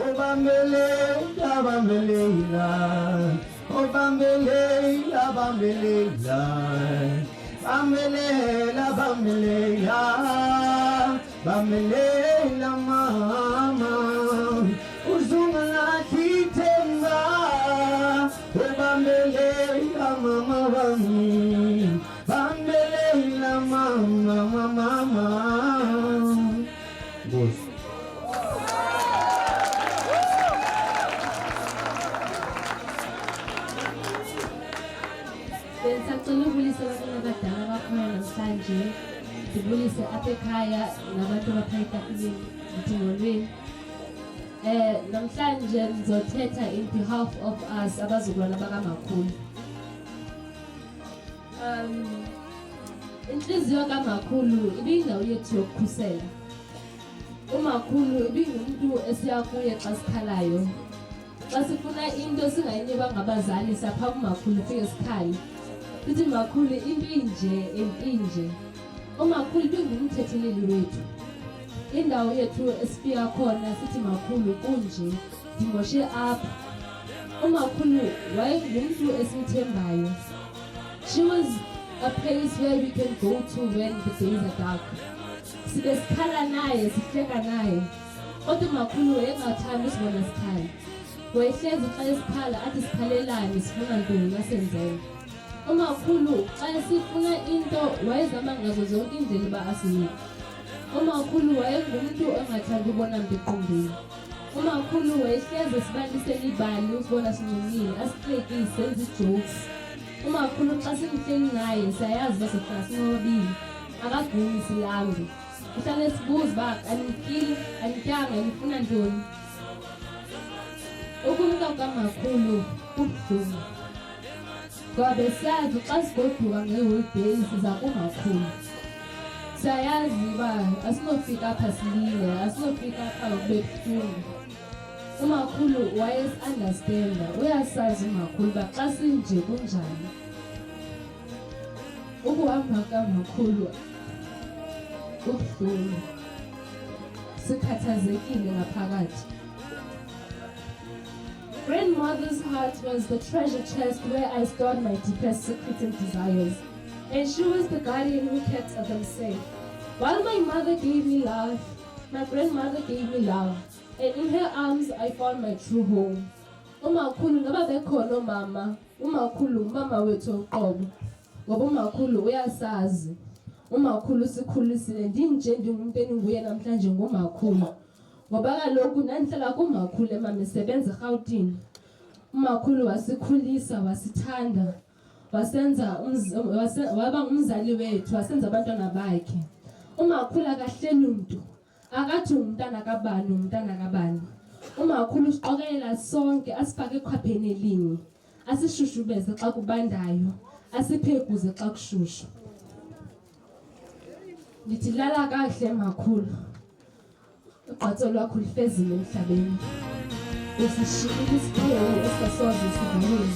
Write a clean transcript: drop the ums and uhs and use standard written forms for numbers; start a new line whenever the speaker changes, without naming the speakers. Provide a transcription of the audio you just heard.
Bambelela, bambelela, oh bambelela, bambelela, bambelela, bambelela, bambelela mama, uzungalathithemba, oh bambelela mama bami, bambelela mama, mama. Boss.
Bengisacela ukubulisa abantu abadala abakhona namhlanje, sibulise apha ekhaya nabantu abapha etafuleni emthingolweni. Namhlanje ngizothetha in behalf of us abazukulwana bakamakhulu. Inhliziyo kamakhulu ibiyindawo yethu yokukhusela. Umakhulu ibingumuntu esiya kuye xa sikhalayo. Xa sifuna into singayinikwa ngabazali sapha kumakhulu ufike sikhali. Sithi makhulu impinje. Umakhulu ibingumthetheleli wethu. Indawo yethu esifika khona sithi makhulu kunje dimoshe apha. Umakhulu wayengumuntu esimthembayo. She was a place where we can go to when the days are dark. Sibe sikhala naye, sihleka naye. Kodwa umakhulu wayengathanda usibona sikhala. Wayehlezi xa esikhala athi sikhalelani sifuna ntoni asenzele. Umakhulu xa sifuna into wayezama ngazo zonke indlela uba asinike. Umakhulu wayengumuntu ongathanda ubona mbiqondeni. Umakhulu wayehlezi sibalisela ibali usibona sincumile, asihlekise senze jokes. Umakhulu xa simhleli naye siyayazi uba sifuna sinqobile, akagumi silambe. Uhlale sibuza uba anityile, anityanga, nifuna ntoni. Ukumka kamakhulu kubuhlungu. Ngoba besiyazi xa sigoduka ngeholiday siza kumakhulu. Siyayazi uba asinofika apha silile, asinofika apha kube buhlungu. Umakhulu wayesi-understanda, uyasazi umakhulu uba xa sinje kunjani. Ukuhamba kamakhulu kubuhlungu, sikhathazekile ngaphakathi. Grandmother's heart was the treasure chest where I stored my deepest secrets and desires, and she was the guardian who kept them safe. While my mother gave me love, my grandmother gave me love, and in her arms I found my true home. Umakhulu ngaba bekhona mama, umakhulu mama wethu oqobo, ngoba umakhulu uyasazi. Umakhulu sikhulisile ndinje ndingumuntu eninguye namhlanje ngomakhulu. Ngoba kaloku nandihlala kumakhulu emama esebenza eRhawutini. Umakhulu wasikhulisa, wasithanda, waba ngumzali wethu, wasenza abantwana bakhe. Umakhulu akahleli umntu, akathi umntana kabani, umntana kabani. Umakhulu usiqokelela sonke, asifake ekhwapheni elinye, asishushubeze xa kubandayo, asiphekuze xa kushushu. Ndithi lala kahle makhulu. Uqatso lwakho lufezile emhlabeni. Usishiyile isiphewu esasoze sivalwe.